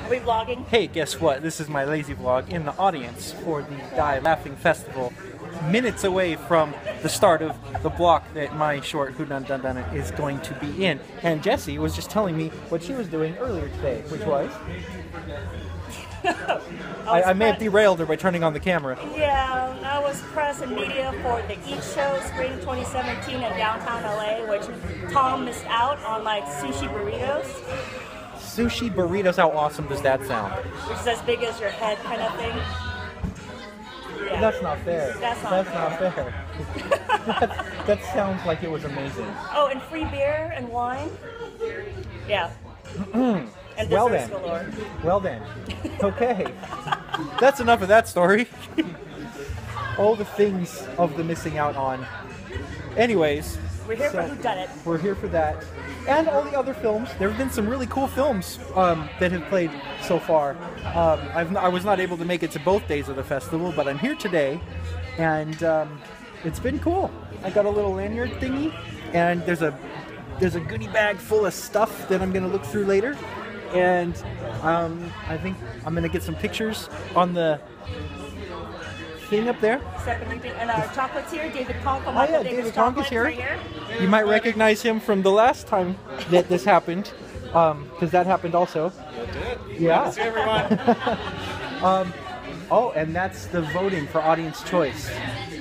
Are we vlogging? Hey, guess what? This is my lazy vlog in the audience for the Die Laughing Festival, minutes away from the start of the block that my short Who Done Dunnit is going to be in. And Jessie was just telling me what she was doing earlier today, which was... I may have derailed her by turning on the camera. Yeah, I was press and media for the Eat Show Spring 2017 in downtown LA, which Tom missed out on, like, sushi burritos. Sushi burritos, how awesome does that sound? Which is as big as your head kind of thing. Yeah. That's not fair. That's not fair. that sounds like it was amazing. Oh, and free beer and wine? Yeah. And well then. galore. Well then. Okay. That's enough of that story. All the things of the missing out on. Anyways. We're here for Who Done It. We're here for that. And all the other films. There have been some really cool films that have played so far. I was not able to make it to both days of the festival, but I'm here today. And it's been cool. I got a little lanyard thingy. And there's a goodie bag full of stuff that I'm going to look through later. And I think I'm going to get some pictures on the thing up there. And our chocolate's here, David Conk. Oh yeah, David Conk is here. You might recognize him from the last time that this happened, because that happened also. Yeah. See everyone. Oh, and that's the voting for audience choice.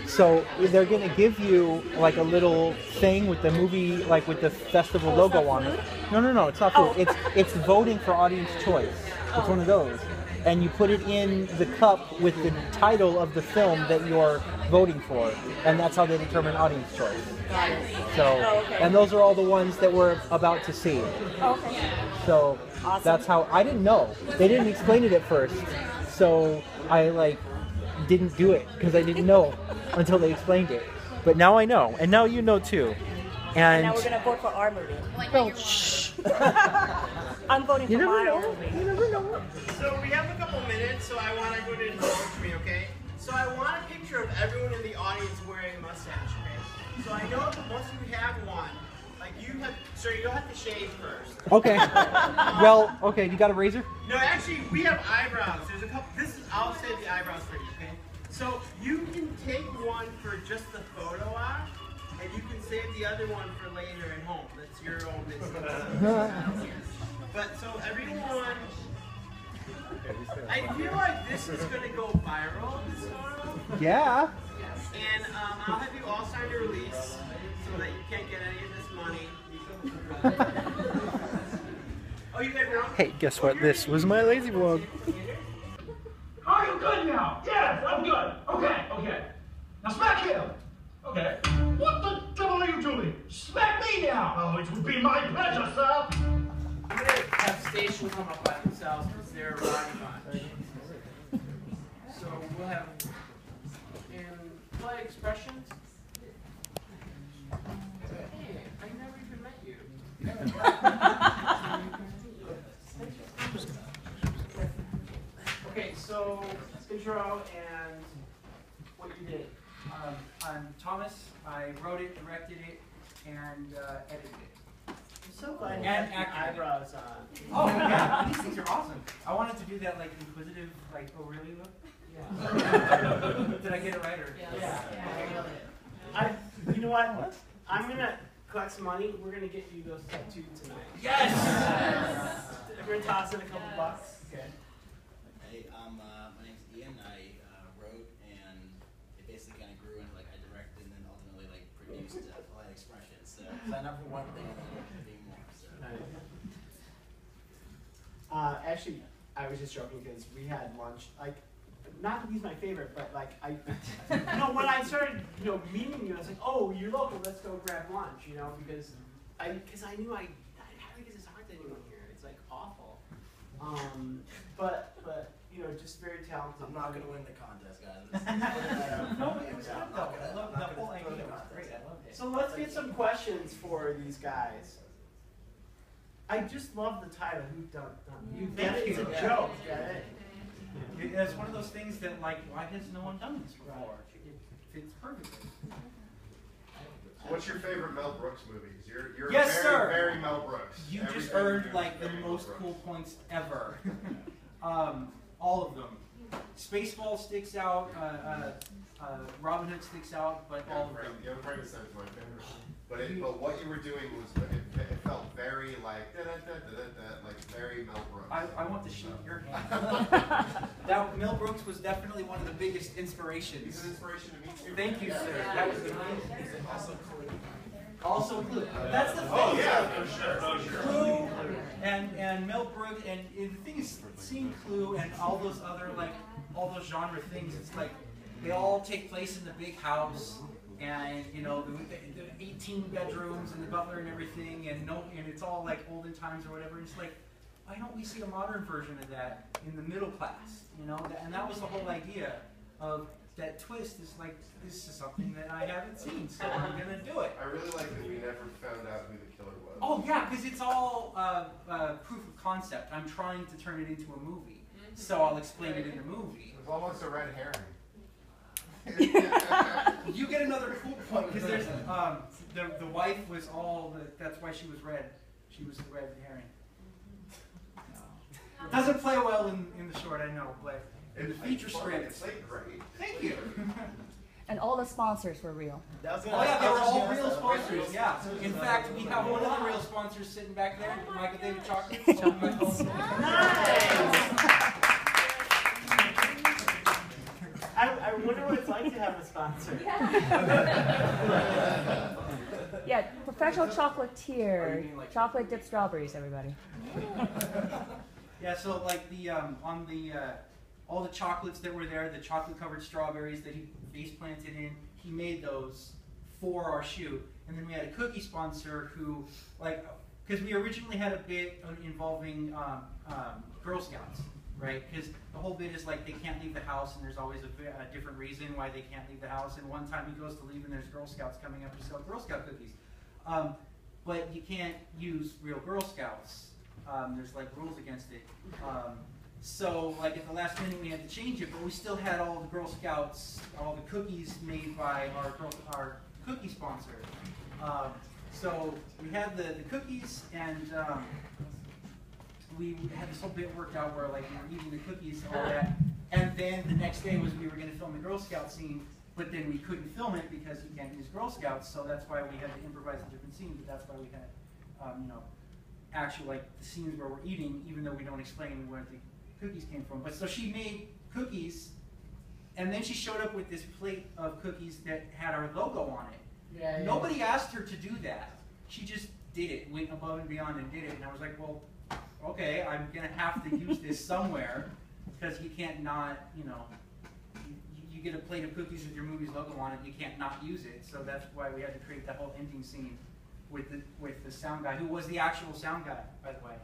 So they're going to give you like a little thing with the movie, like with the festival logo on it. No, it's not food. It's voting for audience choice. It's one of those. And you put it in the cup with the title of the film that you're voting for. And that's how they determine audience choice. So, and those are all the ones that we're about to see. Okay. So awesome. That's how, I didn't know. They didn't explain it at first. So I didn't do it because I didn't know until they explained it. But now I know, and now you know too. And now we're gonna vote for our movie. Well, shh. I'm voting for my movie. You never know. So we have a couple minutes, so I want everyone to indulge me, okay? So I want a picture of everyone in the audience wearing a mustache, okay? So I know that once you have one, like you have, so you don't have to shave first. Okay. Well, okay. You got a razor? No, actually, we have eyebrows. There's a couple. I'll save the eyebrows for you, okay? So you can take one for just the photo op, and you can save the other one for later at home. That's your own business. But so everyone, I feel like this is gonna go viral. This photo. Yeah. And I'll have you all sign a release so that you can't get any of this money. Oh, you guys wrong? Hey, guess what? This was my lazy vlog. Are you good now? Yes, I'm good. Okay. Now smack him. Okay. What the devil are you doing? Smack me now. Oh, it would be my pleasure, sir. I'm going to have Station come up by themselves because they're a rowdy bunch. So we'll have play expressions. Hey, I never even met you. Okay, so intro and what you did. I'm Thomas. I wrote it, directed it, and edited it. I'm so glad you And have eyebrows on. Oh yeah, these things are awesome. I wanted to do that like inquisitive, like oh really look. Yeah. Did I get it right or? Yeah. You know what? I'm gonna collect some money. We're gonna get you those tattooed tonight. Yes. We're gonna toss in a couple bucks. Okay. Hey, my name's Ian. I wrote, and it basically kind of grew into like I directed, and then ultimately like produced polite expressions. So sign up for one thing and then do more. So. Actually, I was just joking because we had lunch. Like, not that he's my favorite, but like when I started, meeting you, I was like, oh, you're local. Let's go grab lunch. Because I knew how to get this hard to anyone here. It's like awful. But just very talented. I'm not gonna win the contest, guys. No, it was fun though. I love the whole idea. It was great. I loved it. So let's get some questions for these guys. I just love the title, Who Done Dunt. You get it? It's a joke. Get it? It's one of those things that like, why has no one done this before? It fits perfectly. What's your favorite Mel Brooks movies? You're Yes, very, sir. very Mel Brooks. You Everything just you earned do is like the very Mel most Brooks. cool points ever. All of them. Spaceball sticks out. Robin Hood sticks out, but all of them. Young Frankenstein's my favorite. But what you were doing was it felt very like like very Mel Brooks. I want to shake your hand. That Mel Brooks was definitely one of the biggest inspirations. He's an inspiration to me too. Thank you, sir. That was amazing. Also Clue. That's the thing. Oh yeah, for sure. Clue and Mel Brooks and the thing is seeing Clue and all those other all those genre things. It's like they all take place in the big house. And you know the 18 bedrooms and the butler and everything, and it's all like olden times or whatever. And it's like, why don't we see a modern version of that in the middle class? You know, and that was the whole idea of that twist. Is like, this is something that I haven't seen, so I'm gonna do it. I really like that we never found out who the killer was. Oh yeah, because it's all proof of concept. I'm trying to turn it into a movie, so I'll explain it in the movie. It was almost a red herring. You get another cool point because there's the wife was that's why she was red. She was the red herring. No. Doesn't play well in the short, I know, but in the feature script. It's like great. Thank you. And all the sponsors were real. Oh yeah, they were all real sponsors. Yeah. In fact, we have one of the real sponsors sitting back there, Michael David Chocolates. I wonder what it's like to have a sponsor. Yeah, professional chocolatier. Chocolate dipped strawberries, everybody. Yeah, so like the on the all the chocolates that were there, the chocolate covered strawberries that he face planted in, he made those for our shoot. And then we had a cookie sponsor who, like, because we originally had a bit involving Girl Scouts, right? Because the whole bit is like they can't leave the house, and there's always a different reason why they can't leave the house. And one time he goes to leave, and there's Girl Scouts coming up to sell Girl Scout cookies. But you can't use real Girl Scouts. There's like rules against it. So like at the last minute we had to change it, but we still had all the Girl Scouts, all the cookies made by our cookie sponsor. So we had the cookies, and we had this whole bit worked out where like we were eating the cookies and all that. And then the next day was we were going to film the Girl Scout scene, but then we couldn't film it because you can't use Girl Scouts. So that's why we had to improvise a different scene. But that's why we had, actual like the scenes where we're eating, even though we don't explain where the cookies came from. But so she made cookies, and then she showed up with this plate of cookies that had our logo on it. Yeah, yeah. Nobody asked her to do that. She just did it, went above and beyond and did it. And I was like, well, okay, I'm gonna have to use this somewhere because you can't not, you get a plate of cookies with your movie's logo on it, you can't not use it. So that's why we had to create that whole ending scene with the sound guy, who was the actual sound guy, by the way.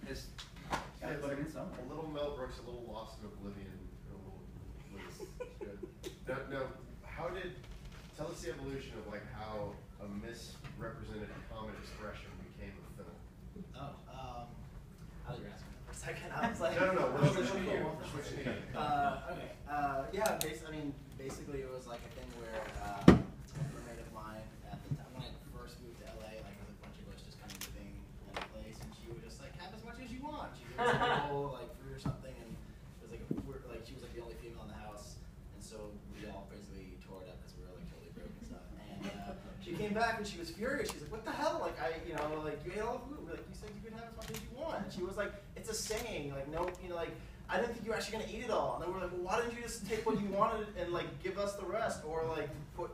It's like a little Mel Brooks, a little lost in oblivion. Good. Now, tell us the evolution of like how a misrepresented common expression became a film. I was asking for a second. I was like, No, we're switching to you. We're switching to you. Okay. Yeah, basically it was like a thing where a roommate of mine at the time, when I first moved to LA, like with a bunch of us just kind of living in a place, and she would just like have as much as you want. She gave us a whole like fruit or something, and it was like she was like the only female in the house, and so we all basically tore it up because we were like totally broke and stuff. And she came back and she was furious. She's like, "What the hell? Like you ate all the food. Like you said you could have as much as you want." And she was like, "It's a saying. Like no, like." I didn't think you were actually going to eat it all. And then we're like, well, why didn't you just take what you wanted and like give us the rest, or like or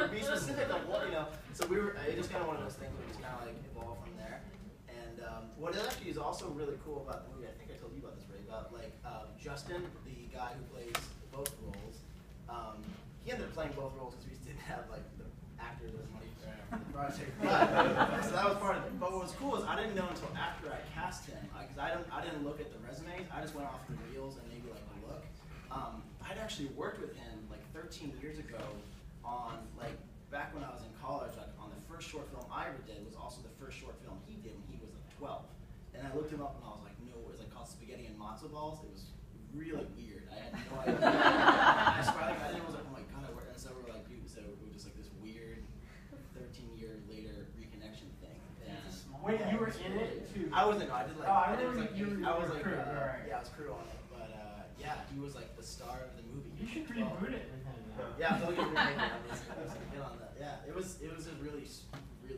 be specific, like what, So it just kind of one of those things where we just kind of like evolved from there. And what actually is also really cool about the movie, I think I told you about this, Ray, about like Justin, the guy who plays both roles. He ended up playing both roles because we just didn't have like the actor that was money for the project. So that was part of it. But what was cool is I didn't know until after I cast him, because I didn't look at the resumes. I just went off the reels and maybe like the look. I'd actually worked with him like 13 years ago on like back when I was in college. Like on the first short film I ever did was also the first short film he did when he was like 12. And I looked him up and I was like, no, it was like called Spaghetti and Matzo Balls. It was really weird. I had no idea. I swear, like, I was like, oh my god, and so we're like, dude, so we're just like this weird 13-year later reconnection thing. And Wait, you were in it too? I wasn't. No, I did like. Oh, I did, remember like, you were I was like, crew, right. yeah, I was crew on it. But yeah, he was like the star of the movie. You should reboot it with him now. Yeah, I'm totally gonna remake it. I was gonna get on that. Yeah, it was a really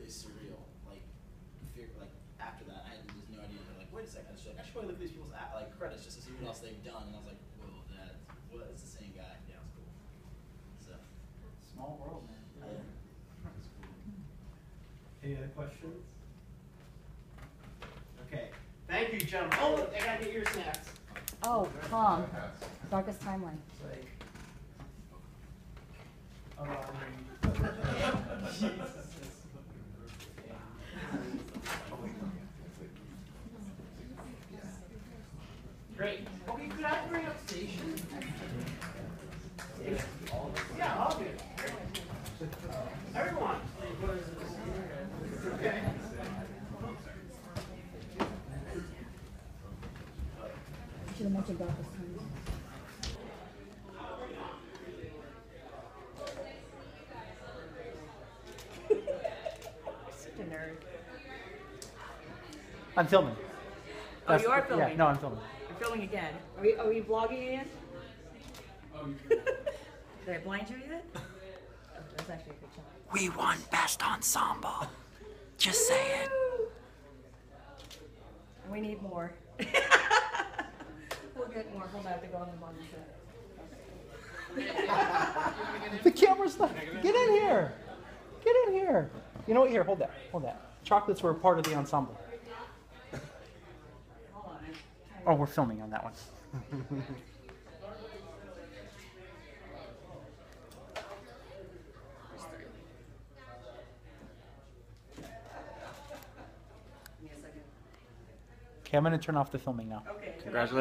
surreal. Like after that, I had just no idea. Like, wait a second, I should probably look at these people's like credits just to see what else they've done. And I was like, whoa, it's the same guy. Yeah, it was cool. So Small world, man. yeah, it was cool. Any other questions? Okay. Thank you, gentlemen. Oh, look, I gotta get your snacks. Oh, Tom. Darkest Timeline. Oh, great. Okay, could I bring up station? Yeah, I'll do it. Everyone. Okay. Should have mentioned Darkest Timeline. Such a nerd. I'm filming. Oh, you are filming? Yeah, no, I'm filming. You're filming again. Are we vlogging again? Did I blind you yet? Oh, that's actually a good shot. We won Best Ensemble. Just saying. We need more. We'll get more. Hold on, I have to go on the bottom set. The camera's not. Get in here. Get in here. You know what? Here, hold that. Hold that. Chocolates were part of the ensemble. Hold on. Oh, we're filming on that one. Give me a second. Okay, I'm going to turn off the filming now. Okay. Congratulations.